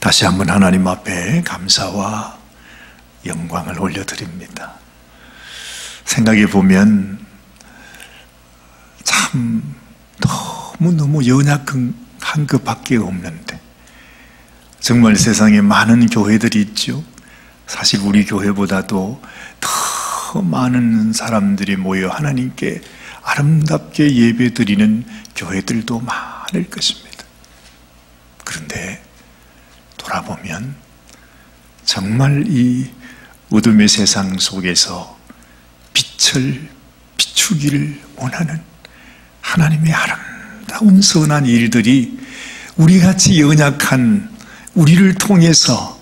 다시 한번 하나님 앞에 감사와 영광을 올려드립니다. 생각해 보면 참 너무너무 연약한 것밖에 없는데, 정말 세상에 많은 교회들이 있죠. 사실 우리 교회보다도 더 많은 사람들이 모여 하나님께 아름답게 예배드리는 교회들도 많을 것입니다. 그런데 돌아보면 정말 이 어둠의 세상 속에서 빛을 비추기를 원하는 하나님의 아름다운 선한 일들이 우리같이 연약한 우리를 통해서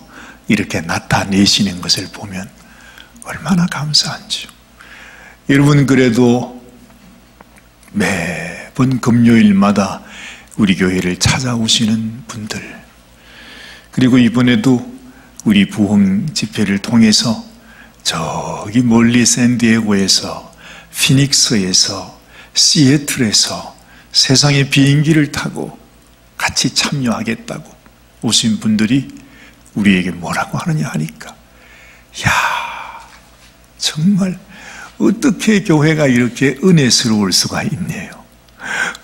이렇게 나타내시는 것을 보면 얼마나 감사한지요. 여러분, 그래도 매번 금요일마다 우리 교회를 찾아오시는 분들, 그리고 이번에도 우리 부흥 집회를 통해서 저기 멀리 샌디에고에서, 피닉스에서, 시애틀에서 세상의 비행기를 타고 같이 참여하겠다고 오신 분들이 우리에게 뭐라고 하느냐 하니까, 야, 정말 어떻게 교회가 이렇게 은혜스러울 수가 있네요.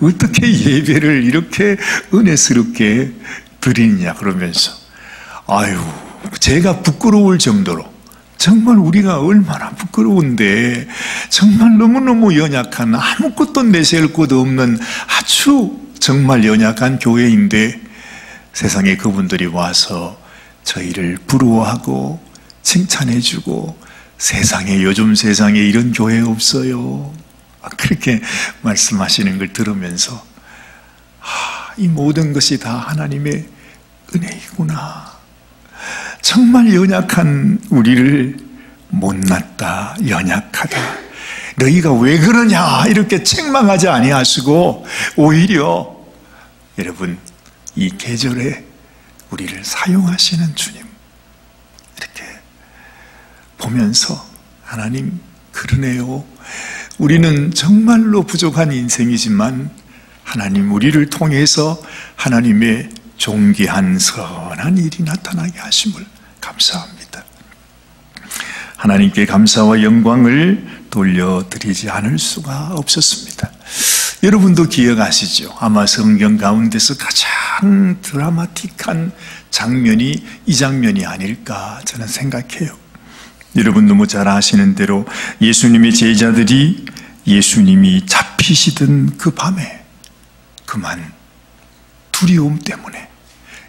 어떻게 예배를 이렇게 은혜스럽게 드리느냐 그러면서, 아유, 제가 부끄러울 정도로, 정말 우리가 얼마나 부끄러운데, 정말 너무너무 연약한, 아무것도 내세울 것 없는 아주 정말 연약한 교회인데 세상에 그분들이 와서 저희를 부러워하고 칭찬해주고, 세상에, 요즘 세상에 이런 교회 없어요, 그렇게 말씀하시는 걸 들으면서, 이 모든 것이 다 하나님의 은혜이구나. 정말 연약한 우리를 못났다, 연약하다, 너희가 왜 그러냐 이렇게 책망하지 아니하시고, 오히려 여러분, 이 계절에 우리를 사용하시는 주님, 이렇게 보면서 하나님, 그러네요. 우리는 정말로 부족한 인생이지만 하나님, 우리를 통해서 하나님의 존귀한 선한 일이 나타나게 하심을 감사합니다. 하나님께 감사와 영광을 돌려드리지 않을 수가 없었습니다. 여러분도 기억하시죠? 아마 성경 가운데서 가장 드라마틱한 장면이 이 장면이 아닐까 저는 생각해요. 여러분 너무 잘 아시는 대로 예수님의 제자들이 예수님이 잡히시던 그 밤에 그만 두려움 때문에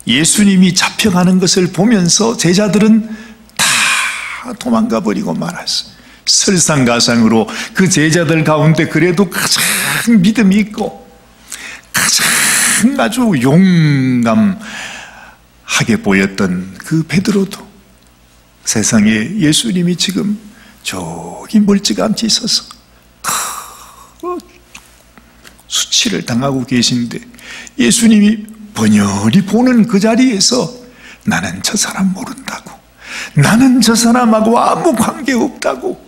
예수님이 잡혀가는 것을 보면서 제자들은 다 도망가 버리고 말았어요. 설상가상으로 그 제자들 가운데 그래도 가장 믿음이 있고 가장 아주 용감하게 보였던 그 베드로도 세상에 예수님이 지금 저기 멀찌감치 있어서 수치를 당하고 계신데 예수님이 번열히 보는 그 자리에서 나는 저 사람 모른다고, 나는 저 사람하고 아무 관계없다고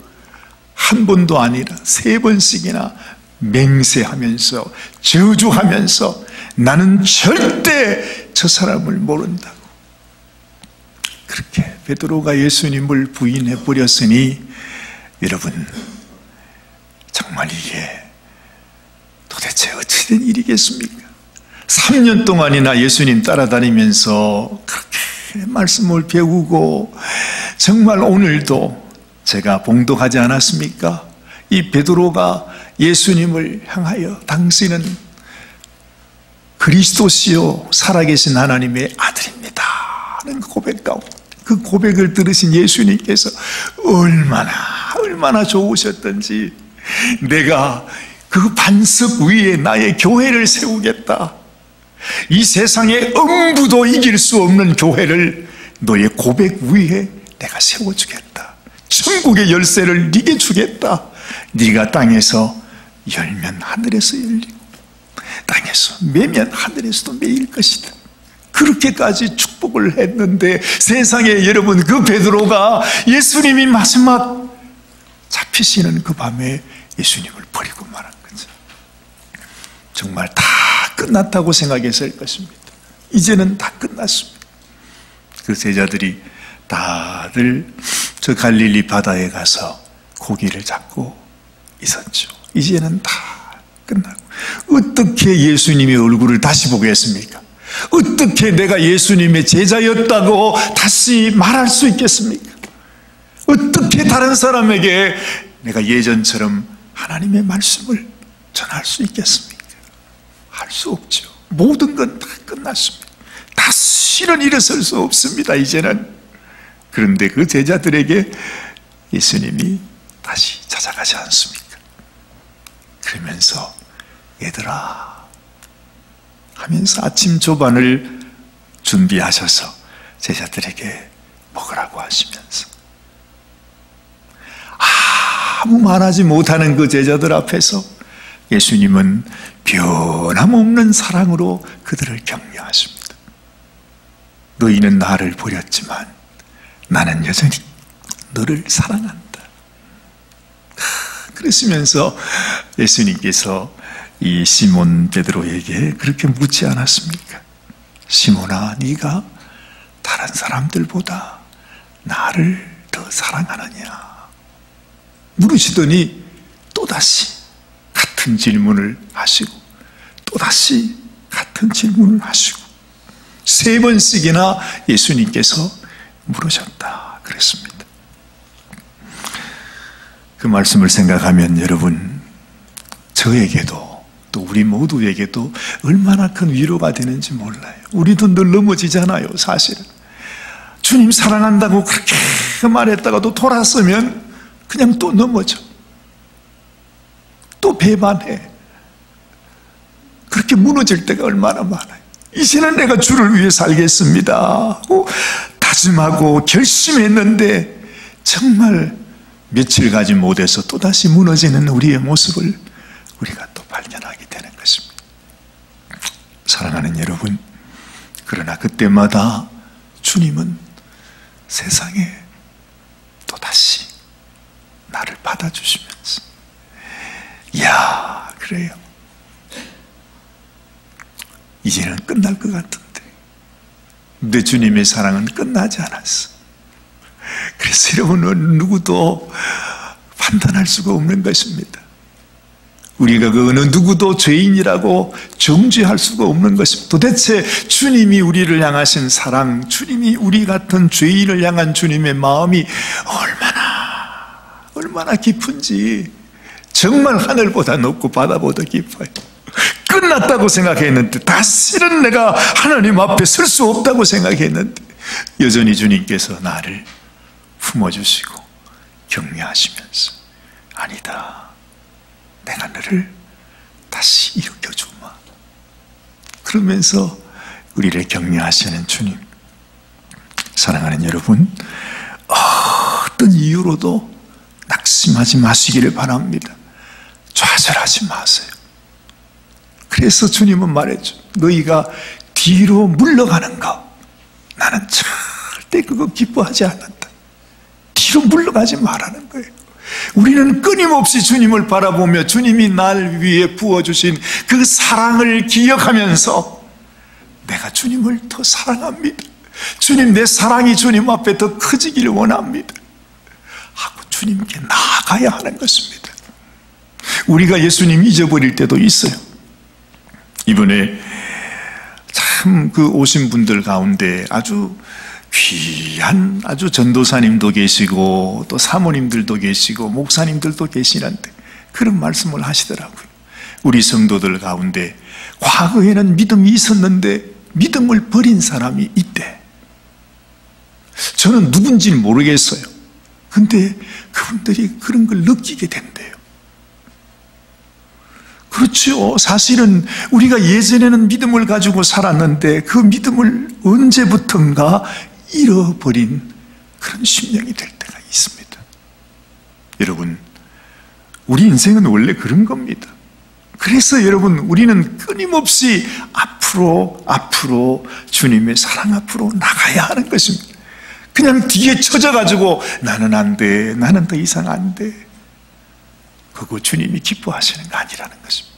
한 번도 아니라 3번씩이나 맹세하면서 저주하면서 나는 절대 저 사람을 모른다고, 그렇게 베드로가 예수님을 부인해 버렸으니 여러분, 정말 이게 도대체 어찌된 일이겠습니까? 3년 동안이나 예수님 따라다니면서 그렇게 말씀을 배우고, 정말 오늘도 제가 봉독하지 않았습니까? 이 베드로가 예수님을 향하여 당신은 그리스도시요 살아계신 하나님의 아들입니다 하는 고백 가운데, 그 고백을 들으신 예수님께서 얼마나 좋으셨던지, 내가 그 반석 위에 나의 교회를 세우겠다, 이 세상의 음부도 이길 수 없는 교회를 너의 고백 위에 내가 세워주겠다, 천국의 열쇠를 네게 주겠다, 네가 땅에서 열면 하늘에서 열리고 땅에서 매면 하늘에서도 매일 것이다, 그렇게까지 축복을 했는데 세상에 여러분, 그 베드로가 예수님이 마지막 잡히시는 그 밤에 예수님을 버리고 말한 거죠. 정말 다 끝났다고 생각했을 것입니다. 이제는 다 끝났습니다. 그 제자들이 다들 저 갈릴리 바다에 가서 고기를 잡고 있었죠. 이제는 다 끝나고 어떻게 예수님의 얼굴을 다시 보겠습니까? 어떻게 내가 예수님의 제자였다고 다시 말할 수 있겠습니까? 어떻게 다른 사람에게 내가 예전처럼 하나님의 말씀을 전할 수 있겠습니까? 할 수 없죠. 모든 건 다 끝났습니다. 다시는 일어설 수 없습니다, 이제는. 그런데 그 제자들에게 예수님이 다시 찾아가지 않습니까? 그러면서 얘들아 하면서 아침 조반을 준비하셔서 제자들에게 먹으라고 하시면서 아무 말하지 못하는 그 제자들 앞에서 예수님은 변함없는 사랑으로 그들을 격려하십니다. 너희는 나를 버렸지만 나는 여전히 너를 사랑한다. 그러시면서 예수님께서 이 시몬 베드로에게 그렇게 묻지 않았습니까? 시몬아, 네가 다른 사람들보다 나를 더 사랑하느냐? 물으시더니 또다시 같은 질문을 하시고 또다시 같은 질문을 하시고 3번씩이나 예수님께서 물으셨다 그랬습니다. 그 말씀을 생각하면 여러분, 저에게도 또 우리 모두에게도 얼마나 큰 위로가 되는지 몰라요. 우리도 늘 넘어지잖아요, 사실은. 주님 사랑한다고 그렇게 말했다가도 돌아서면 그냥 또 넘어져. 또 배반해. 그렇게 무너질 때가 얼마나 많아요. 이제는 내가 주를 위해 살겠습니다 하고 다짐하고 결심했는데 정말 며칠 가지 못해서 또다시 무너지는 우리의 모습을 우리가 또 발견하게 되는 것입니다. 사랑하는 여러분, 그러나 그때마다 주님은 세상에 또다시 나를 받아주시면서 이야, 그래요. 이제는 끝날 것 같은데 내 주님의 사랑은 끝나지 않았어. 그래서 여러분은 누구도 판단할 수가 없는 것입니다. 우리가 그 어느 누구도 죄인이라고 정죄할 수가 없는 것입니다. 도대체 주님이 우리를 향하신 사랑, 주님이 우리 같은 죄인을 향한 주님의 마음이 얼마나 깊은지, 정말 하늘보다 높고 바다보다 깊어요. 끝났다고 생각했는데, 다시는 내가 하나님 앞에 설 수 없다고 생각했는데 여전히 주님께서 나를 품어주시고 격려하시면서 아니다, 내가 너를 다시 일으켜주마 그러면서 우리를 격려하시는 주님. 사랑하는 여러분, 어떤 이유로도 낙심하지 마시기를 바랍니다. 좌절하지 마세요. 그래서 주님은 말했죠. 너희가 뒤로 물러가는 것, 나는 절대 그거 기뻐하지 않는다. 뒤로 물러가지 말라는 거예요. 우리는 끊임없이 주님을 바라보며 주님이 날 위해 부어주신 그 사랑을 기억하면서 내가 주님을 더 사랑합니다, 주님, 내 사랑이 주님 앞에 더 커지기를 원합니다 하고 주님께 나아가야 하는 것입니다. 우리가 예수님 잊어버릴 때도 있어요. 이번에 참 그 오신 분들 가운데 아주 귀한 아주 전도사님도 계시고 또 사모님들도 계시고 목사님들도 계시는데 그런 말씀을 하시더라고요. 우리 성도들 가운데 과거에는 믿음이 있었는데 믿음을 버린 사람이 있대. 저는 누군지는 모르겠어요. 근데 그분들이 그런 걸 느끼게 된대요. 그렇죠. 사실은 우리가 예전에는 믿음을 가지고 살았는데 그 믿음을 언제부턴가 잃어버린 그런 심령이 될 때가 있습니다. 여러분, 우리 인생은 원래 그런 겁니다. 그래서 여러분, 우리는 끊임없이 앞으로 주님의 사랑 앞으로 나가야 하는 것입니다. 그냥 뒤에 처져가지고 나는 안 돼, 나는 더 이상 안 돼, 그거 주님이 기뻐하시는 거 아니라는 것입니다.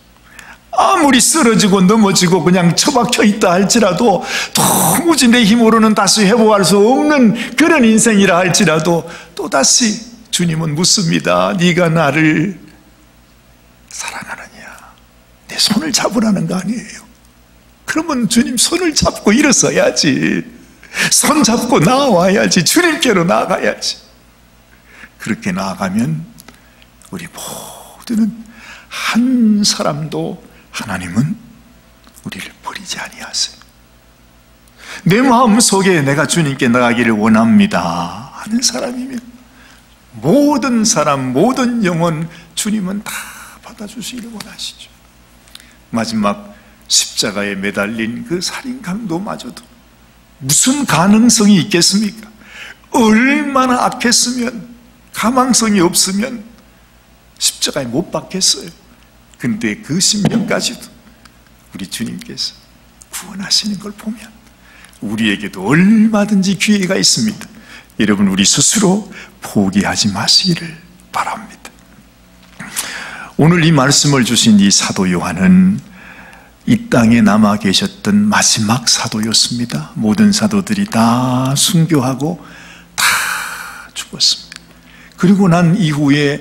아무리 쓰러지고 넘어지고 그냥 처박혀 있다 할지라도, 도무지 내 힘으로는 다시 회복할 수 없는 그런 인생이라 할지라도 또다시 주님은 묻습니다. 네가 나를 사랑하느냐? 내 손을 잡으라는 거 아니에요. 그러면 주님 손을 잡고 일어서야지. 손 잡고 나와야지. 주님께로 나가야지. 그렇게 나아가면 우리 모두는 한 사람도 하나님은 우리를 버리지 아니하세요. 내 마음속에 내가 주님께 나가기를 원합니다 하는 사람이면 모든 사람, 모든 영혼 주님은 다 받아주시기를 원하시죠. 마지막 십자가에 매달린 그 살인 강도마저도 무슨 가능성이 있겠습니까? 얼마나 악했으면, 가망성이 없으면 십자가에 못 박혔어요. 근데 그 심령까지도 우리 주님께서 구원하시는 걸 보면 우리에게도 얼마든지 기회가 있습니다. 여러분, 우리 스스로 포기하지 마시기를 바랍니다. 오늘 이 말씀을 주신 이 사도 요한은 이 땅에 남아 계셨던 마지막 사도였습니다. 모든 사도들이 다 순교하고 다 죽었습니다. 그리고 난 이후에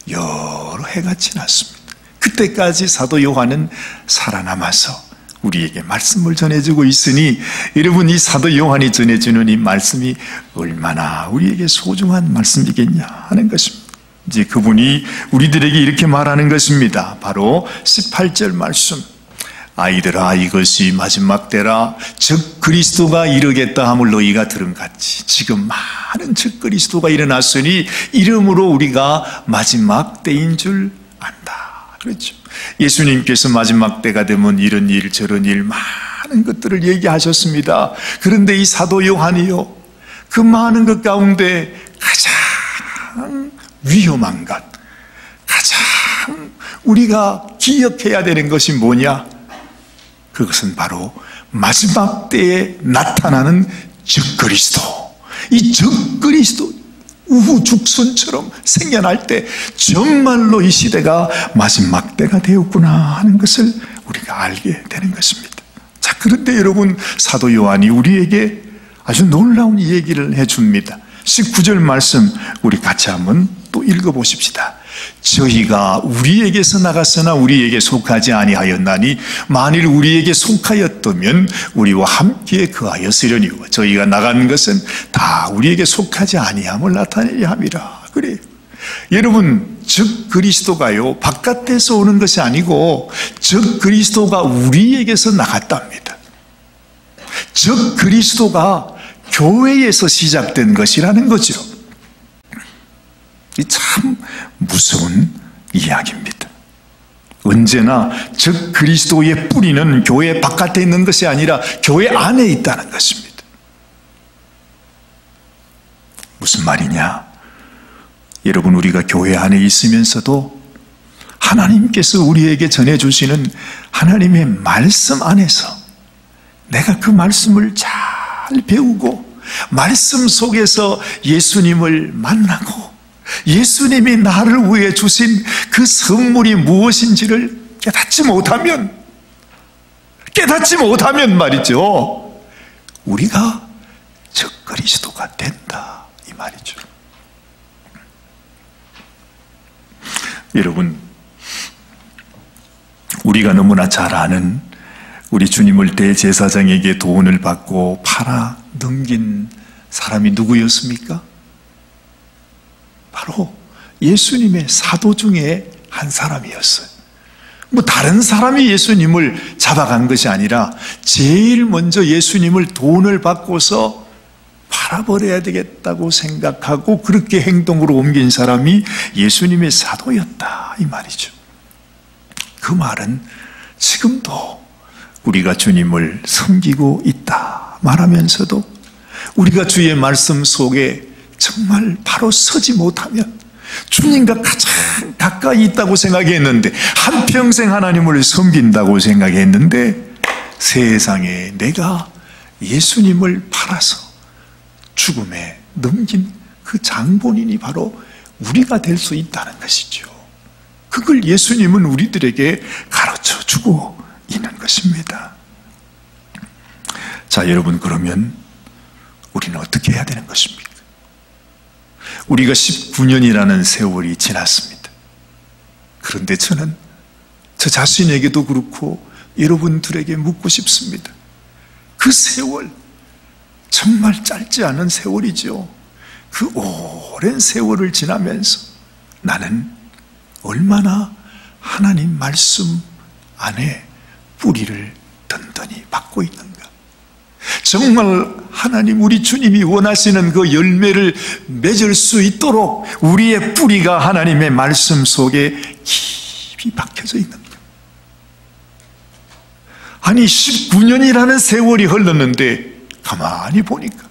여러 해가 지났습니다. 그때까지 사도 요한은 살아남아서 우리에게 말씀을 전해주고 있으니, 여러분, 이 사도 요한이 전해주는 이 말씀이 얼마나 우리에게 소중한 말씀이겠냐 하는 것입니다. 이제 그분이 우리들에게 이렇게 말하는 것입니다. 바로 18절 말씀. 아이들아, 이것이 마지막 때라. 즉 그리스도가 이르겠다 함을 너희가 들은같이 지금 많은 즉 그리스도가 일어났으니 이름으로 우리가 마지막 때인 줄 안다. 그렇죠. 예수님께서 마지막 때가 되면 이런 일 저런 일 많은 것들을 얘기하셨습니다. 그런데 이 사도 요한이요, 그 많은 것 가운데 가장 위험한 것, 가장 우리가 기억해야 되는 것이 뭐냐? 그것은 바로 마지막 때에 나타나는 적그리스도. 이 적그리스도 우후죽순처럼 생겨날 때 정말로 이 시대가 마지막 때가 되었구나 하는 것을 우리가 알게 되는 것입니다. 자, 그런데 여러분, 사도 요한이 우리에게 아주 놀라운 얘기를 해줍니다. 19절 말씀 우리 같이 한번 또 읽어보십시다. 저희가 우리에게서 나갔으나 우리에게 속하지 아니하였나니 만일 우리에게 속하였다면 우리와 함께 거하였으려니와 저희가 나간 것은 다 우리에게 속하지 아니함을 나타내려 함이라. 그래요. 여러분, 즉 그리스도가요 바깥에서 오는 것이 아니고 즉 그리스도가 우리에게서 나갔답니다. 즉 그리스도가 교회에서 시작된 것이라는 거죠. 이 참 무서운 이야기입니다. 언제나 즉 그리스도의 뿌리는 교회 바깥에 있는 것이 아니라 교회 안에 있다는 것입니다. 무슨 말이냐? 여러분, 우리가 교회 안에 있으면서도 하나님께서 우리에게 전해주시는 하나님의 말씀 안에서 내가 그 말씀을 잘 배우고 말씀 속에서 예수님을 만나고 예수님이 나를 위해 주신 그 선물이 무엇인지를 깨닫지 못하면 말이죠, 우리가 적 그리스도가 된다 이 말이죠. 여러분, 우리가 너무나 잘 아는 우리 주님을 대제사장에게 돈을 받고 팔아 넘긴 사람이 누구였습니까? 바로 예수님의 사도 중에 한 사람이었어요. 뭐 다른 사람이 예수님을 잡아간 것이 아니라 제일 먼저 예수님을 돈을 받고서 팔아버려야 되겠다고 생각하고 그렇게 행동으로 옮긴 사람이 예수님의 사도였다 이 말이죠. 그 말은 지금도 우리가 주님을 섬기고 있다 말하면서도 우리가 주의 말씀 속에 정말 바로 서지 못하면 주님과 가장 가까이 있다고 생각했는데, 한평생 하나님을 섬긴다고 생각했는데 세상에 내가 예수님을 팔아서 죽음에 넘긴 그 장본인이 바로 우리가 될 수 있다는 것이죠. 그걸 예수님은 우리들에게 가르쳐주고 있는 것입니다. 자, 여러분, 그러면 우리는 어떻게 해야 되는 것입니까? 우리가 19년이라는 세월이 지났습니다. 그런데 저는 저 자신에게도 그렇고 여러분들에게 묻고 싶습니다. 그 세월, 정말 짧지 않은 세월이죠. 그 오랜 세월을 지나면서 나는 얼마나 하나님 말씀 안에 뿌리를 든든히 박고 있는가. 정말 하나님, 우리 주님이 원하시는 그 열매를 맺을 수 있도록 우리의 뿌리가 하나님의 말씀 속에 깊이 박혀져 있는가. 아니, 19년이라는 세월이 흘렀는데 가만히 보니까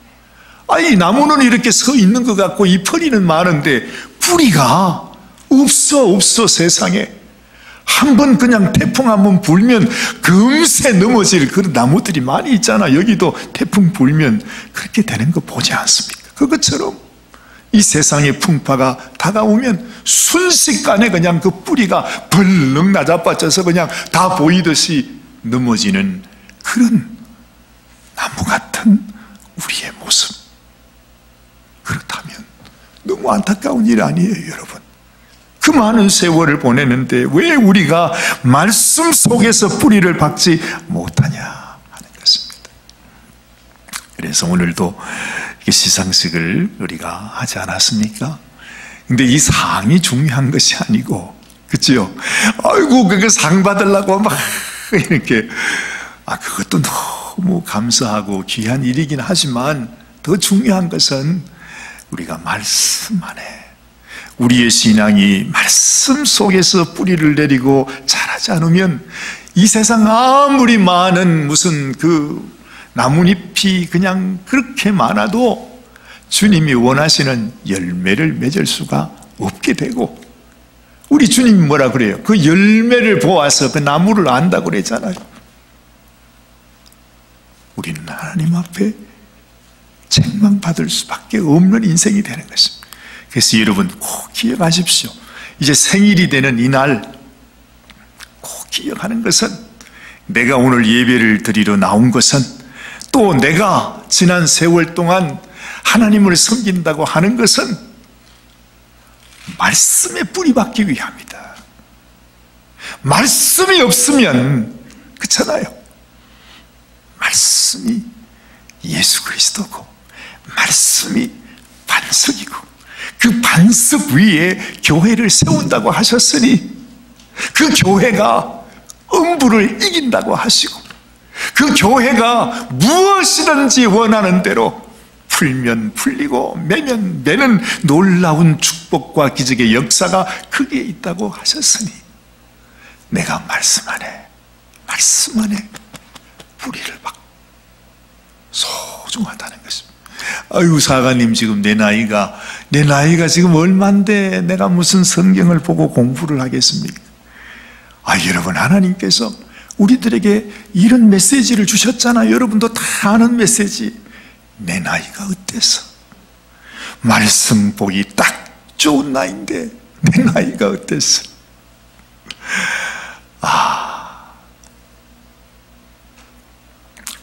이 나무는 이렇게 서 있는 것 같고 잎허리는 많은데 뿌리가 없어. 세상에 한번 그냥 태풍 한번 불면 금세 넘어질 그런 나무들이 많이 있잖아. 여기도 태풍 불면 그렇게 되는 거 보지 않습니까? 그것처럼 이 세상의 풍파가 다가오면 순식간에 그냥 그 뿌리가 벌렁 나자빠져서 그냥 다 보이듯이 넘어지는 그런 나무 같은 우리의 모습. 그렇다면 너무 안타까운 일 아니에요, 여러분? 그 많은 세월을 보내는데 왜 우리가 말씀 속에서 뿌리를 박지 못하냐 하는 것입니다. 그래서 오늘도 시상식을 우리가 하지 않았습니까? 근데 이 상이 중요한 것이 아니고, 그렇죠? 아이고, 그거 상 받으려고 막 이렇게, 그것도 너무 감사하고 귀한 일이긴 하지만 더 중요한 것은 우리가 말씀 안에, 우리의 신앙이 말씀 속에서 뿌리를 내리고 자라지 않으면 이 세상 아무리 많은 무슨 그 나뭇잎이 그냥 그렇게 많아도 주님이 원하시는 열매를 맺을 수가 없게 되고, 우리 주님이 뭐라 그래요? 그 열매를 보아서 그 나무를 안다고 그랬잖아요. 우리는 하나님 앞에 책망받을 수밖에 없는 인생이 되는 것입니다. 그래서 여러분 꼭 기억하십시오. 이제 생일이 되는 이날 꼭 기억하는 것은, 내가 오늘 예배를 드리러 나온 것은, 또 내가 지난 세월 동안 하나님을 섬긴다고 하는 것은 말씀에 뿌리 박기 위함이다. 말씀이 없으면, 그렇잖아요, 말씀이 예수 그리스도고 말씀이 반석이고 그 반석 위에 교회를 세운다고 하셨으니 그 교회가 음부를 이긴다고 하시고 그 교회가 무엇이든지 원하는 대로 풀면 풀리고 매면 매는 놀라운 축복과 기적의 역사가 크게 있다고 하셨으니 내가 말씀 안에 뿌리를 박 소중하다는 것입니다. 아유, 사가님, 지금 내 나이가 지금 얼만데 내가 무슨 성경을 보고 공부를 하겠습니까? 여러분, 하나님께서 우리들에게 이런 메시지를 주셨잖아요. 여러분도 다 아는 메시지. 내 나이가 어때서? 말씀 보기 딱 좋은 나이인데 내 나이가 어때서?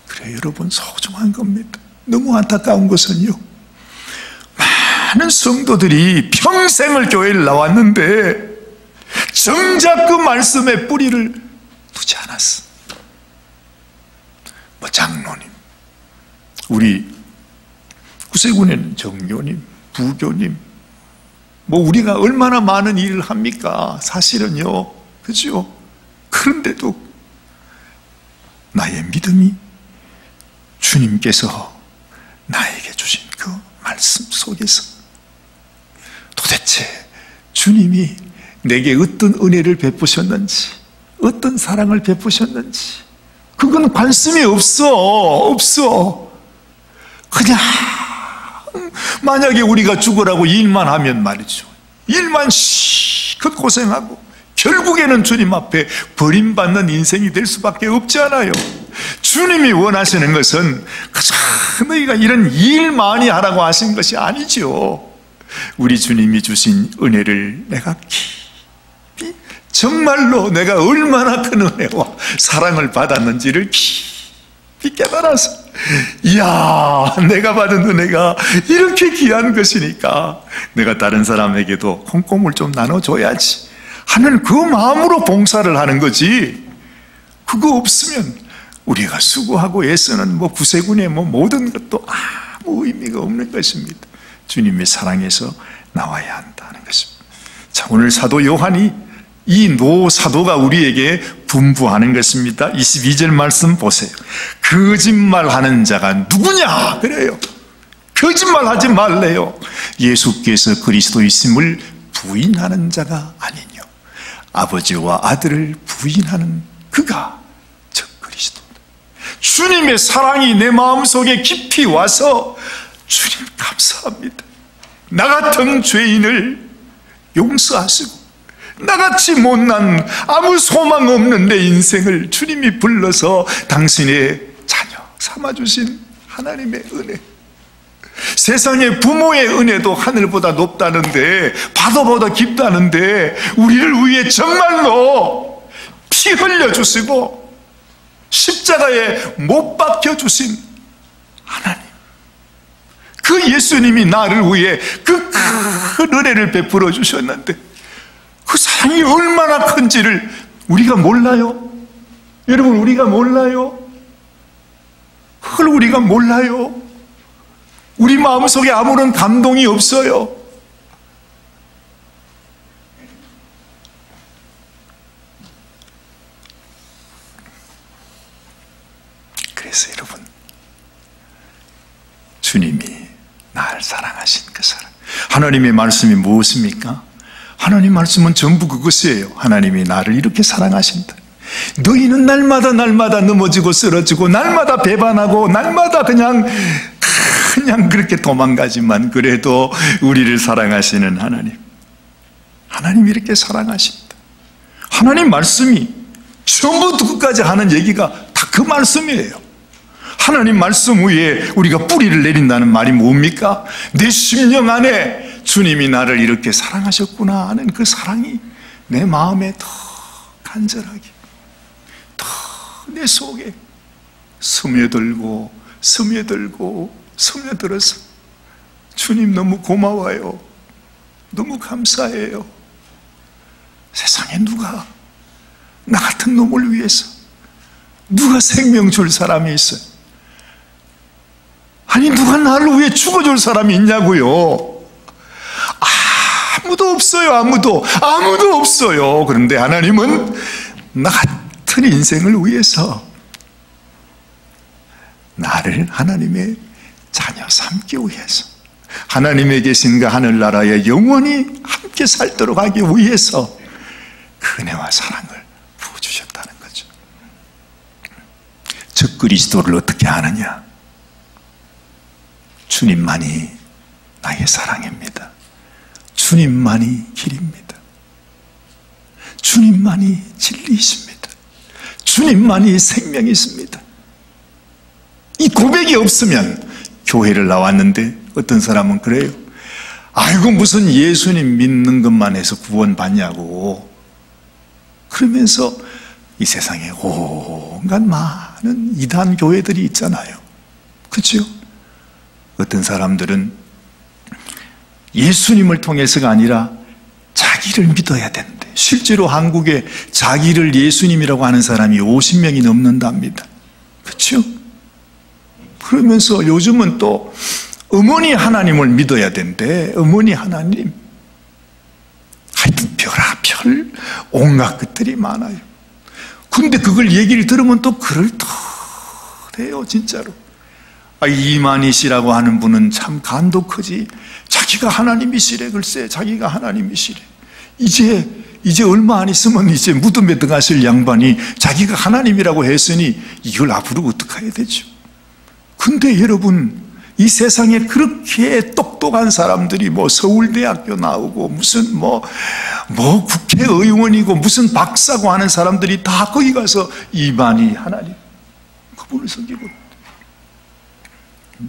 그래, 여러분, 소중한 겁니다. 너무 안타까운 것은요, 많은 성도들이 평생을 교회를 나왔는데 정작 그 말씀에 뿌리를 두지 않았어. 장로님, 우리 구세군에는 정교님, 부교님, 우리가 얼마나 많은 일을 합니까? 사실은요, 그죠? 그런데도 나의 믿음이 주님께서 나에게 주신 그 말씀 속에서 도대체 주님이 내게 어떤 은혜를 베푸셨는지, 어떤 사랑을 베푸셨는지 그건 관심이 없어. 그냥 만약에 우리가 죽으라고 일만 하면 말이죠, 일만 시컷 고생하고 결국에는 주님 앞에 버림받는 인생이 될 수밖에 없잖아요. 주님이 원하시는 것은 그저 너희가 이런 일 많이 하라고 하신 것이 아니죠. 우리 주님이 주신 은혜를 내가 깊이 정말로 내가 얼마나 큰 은혜와 사랑을 받았는지를 깊이 깨달아서, 이야, 내가 받은 은혜가 이렇게 귀한 것이니까 내가 다른 사람에게도 콩고물 좀 나눠줘야지 하는 그 마음으로 봉사를 하는 거지, 그거 없으면 우리가 수고하고 애쓰는 구세군의 모든 것도 아무 의미가 없는 것입니다. 주님의 사랑에서 나와야 한다는 것입니다. 자, 오늘 사도 요한이 이 노사도가 우리에게 분부하는 것입니다. 22절 말씀 보세요. 거짓말하는 자가 누구냐? 그래요. 거짓말하지 말래요. 예수께서 그리스도이심을 부인하는 자가 아니뇨. 아버지와 아들을 부인하는 그가 저 그리스도다. 주님의 사랑이 내 마음속에 깊이 와서, 주님 감사합니다. 나 같은 죄인을 용서하시고 나같이 못난 아무 소망 없는 내 인생을 주님이 불러서 당신의 자녀 삼아주신 하나님의 은혜, 세상의 부모의 은혜도 하늘보다 높다는데, 바다보다 깊다는데, 우리를 위해 정말로 피 흘려주시고 십자가에 못 박혀주신 하나님, 그 예수님이 나를 위해 그 큰 은혜를 베풀어 주셨는데, 그 사랑이 얼마나 큰지를 우리가 몰라요? 여러분, 우리가 몰라요? 그걸 우리가 몰라요? 우리 마음속에 아무런 감동이 없어요. 그래서 여러분, 주님이 나를 사랑하신 그 사랑, 하나님의 말씀이 무엇입니까? 하나님 말씀은 전부 그것이에요. 하나님이 나를 이렇게 사랑하신다. 너희는 날마다 넘어지고 쓰러지고 날마다 배반하고 날마다 그냥 그렇게 도망가지만 그래도 우리를 사랑하시는 하나님, 하나님이 이렇게 사랑하신다. 하나님 말씀이 처음부터 끝까지 하는 얘기가 다 그 말씀이에요. 하나님 말씀 위에 우리가 뿌리를 내린다는 말이 뭡니까? 내 심령 안에 주님이 나를 이렇게 사랑하셨구나 하는 그 사랑이 내 마음에 더 간절하게, 더 내 속에 스며들고 스며들어서, 주님 너무 고마워요. 너무 감사해요. 세상에 누가 나 같은 놈을 위해서 누가 생명 줄 사람이 있어요? 아니, 누가 나를 위해 죽어줄 사람이 있냐고요? 아무도 없어요. 아무도 없어요. 그런데 하나님은 나 같은 인생을 위해서 나를 하나님의 자녀 삼기 위해서, 하나님의 계신 그 하늘나라에 영원히 함께 살도록 하기 위해서 그 은혜와 사랑을 부어주셨다는 거죠. 저 그리스도를 어떻게 아느냐? 주님만이 나의 사랑입니다. 주님만이 길입니다. 주님만이 진리이십니다. 주님만이 생명이십니다. 이 고백이 없으면, 교회를 나왔는데 어떤 사람은 그래요. 아이고, 무슨 예수님 믿는 것만 해서 구원받냐고. 그러면서 이 세상에 온갖 많은 이단 교회들이 있잖아요. 그렇죠? 어떤 사람들은 예수님을 통해서가 아니라 자기를 믿어야 되는데, 실제로 한국에 자기를 예수님이라고 하는 사람이 50명이 넘는답니다. 그렇죠? 그러면서 요즘은 또 어머니 하나님을 믿어야 되는데, 어머니 하나님, 하여튼 별의별 온갖 것들이 많아요. 근데 그걸 얘기를 들으면 또 그럴듯해요, 진짜로. 이만희 씨라고 하는 분은 참 간도 크지. 자기가 하나님이시래. 글쎄, 자기가 하나님이시래. 이제 얼마 안 있으면 이제 무덤에 들어가실 양반이 자기가 하나님이라고 했으니 이걸 앞으로 어떻게 해야 되죠? 근데 여러분, 이 세상에 그렇게 똑똑한 사람들이 서울대학교 나오고 무슨 국회의원이고 무슨 박사고 하는 사람들이 다 거기 가서 이만희 하나님, 그분을 섬기고.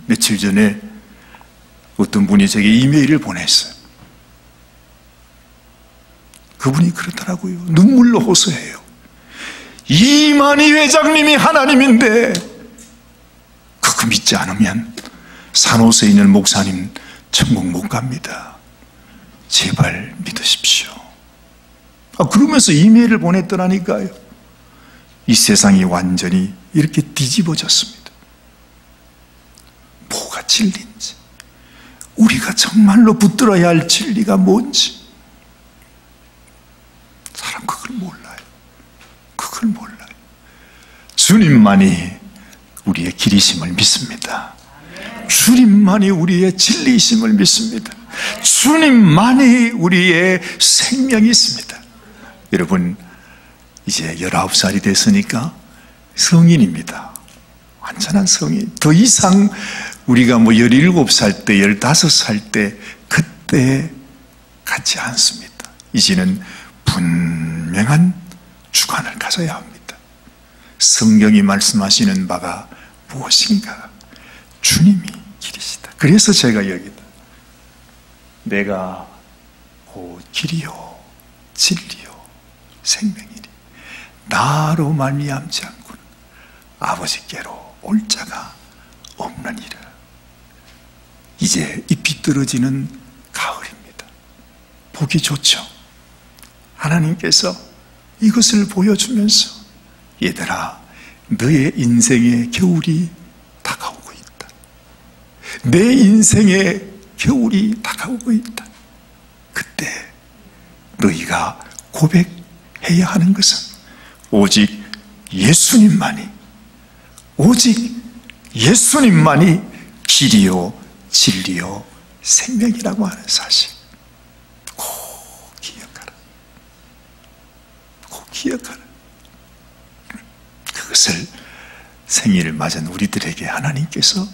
며칠 전에 어떤 분이 제게 이메일을 보냈어요. 그분이 그러더라고요. 눈물로 호소해요. 이만희 회장님이 하나님인데 그거 믿지 않으면 산호서에 있는 목사님 천국 못 갑니다. 제발 믿으십시오. 그러면서 이메일을 보냈더라니까요. 이 세상이 완전히 이렇게 뒤집어졌습니다. 뭐가 진리인지, 우리가 정말로 붙들어야 할 진리가 뭔지 사람 그걸 몰라요. 그걸 몰라요. 주님만이 우리의 길이심을 믿습니다. 주님만이 우리의 진리이심을 믿습니다. 주님만이 우리의 생명이 있습니다. 여러분, 이제 19살이 됐으니까 성인입니다. 완전한 성인. 더 이상 우리가 17살 때, 15살 때 그때 같지 않습니다. 이제는 분명한 주관을 가져야 합니다. 성경이 말씀하시는 바가 무엇인가? 주님이 길이시다. 그래서 제가 여기다 내가 곧 길이요 진리요 생명이니 나로 말미암지 않고는 아버지께로 올 자가 없느니라. 이제 잎이 떨어지는 가을입니다. 보기 좋죠. 하나님께서 이것을 보여주면서 얘들아, 너의 인생의 겨울이 다가오고 있다. 내 인생의 겨울이 다가오고 있다. 그때 너희가 고백해야 하는 것은 오직 예수님만이, 오직 예수님만이 길이요 진리요 생명이라고 하는 사실 꼭 기억하라. 꼭 기억하라. 그것을 생일을 맞은 우리들에게 하나님께서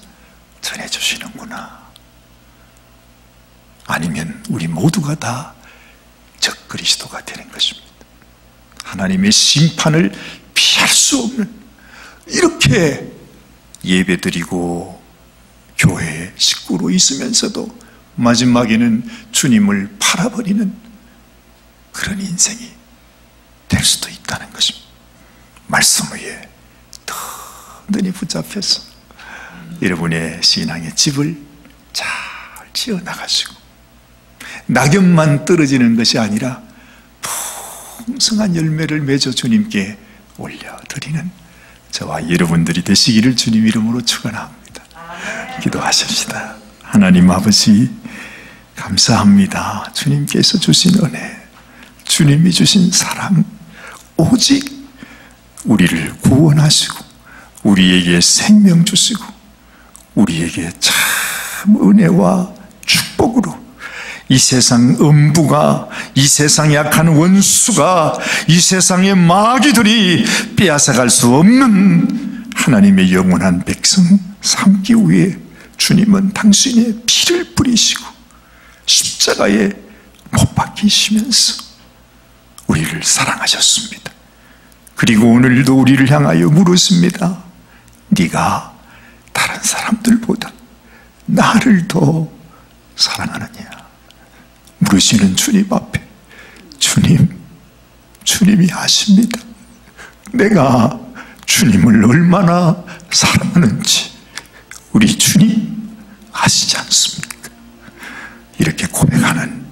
전해주시는구나. 아니면 우리 모두가 다 적그리스도가 되는 것입니다. 하나님의 심판을 피할 수 없는, 이렇게 예배드리고 교회의 식구로 있으면서도 마지막에는 주님을 팔아버리는 그런 인생이 될 수도 있다는 것입니다. 말씀 위에 든든히 붙잡혀서 여러분의 신앙의 집을 잘 지어나가시고 낙엽만 떨어지는 것이 아니라 풍성한 열매를 맺어 주님께 올려드리는 저와 여러분들이 되시기를 주님 이름으로 축원합니다. 기도하십시다. 하나님 아버지, 감사합니다. 주님께서 주신 은혜, 주님이 주신 사랑, 오직 우리를 구원하시고 우리에게 생명 주시고 우리에게 참 은혜와 축복으로 이 세상 음부가, 이 세상 약한 원수가, 이 세상의 마귀들이 빼앗아갈 수 없는 하나님의 영원한 백성 삼기 위해 주님은 당신의 피를 뿌리시고 십자가에 못 박히시면서 우리를 사랑하셨습니다. 그리고 오늘도 우리를 향하여 물으십니다. 네가 다른 사람들보다 나를 더 사랑하느냐? 물으시는 주님 앞에 주님이 아십니다. 내가 주님을 얼마나 사랑하는지 우리 주님 아시지 않습니까? 이렇게 고백하는,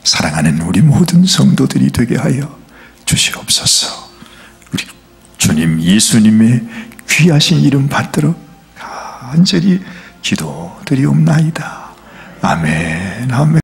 사랑하는 우리 모든 성도들이 되게 하여 주시옵소서. 우리 주님 예수님의 귀하신 이름 받들어 간절히 기도드리옵나이다. 아멘, 아멘.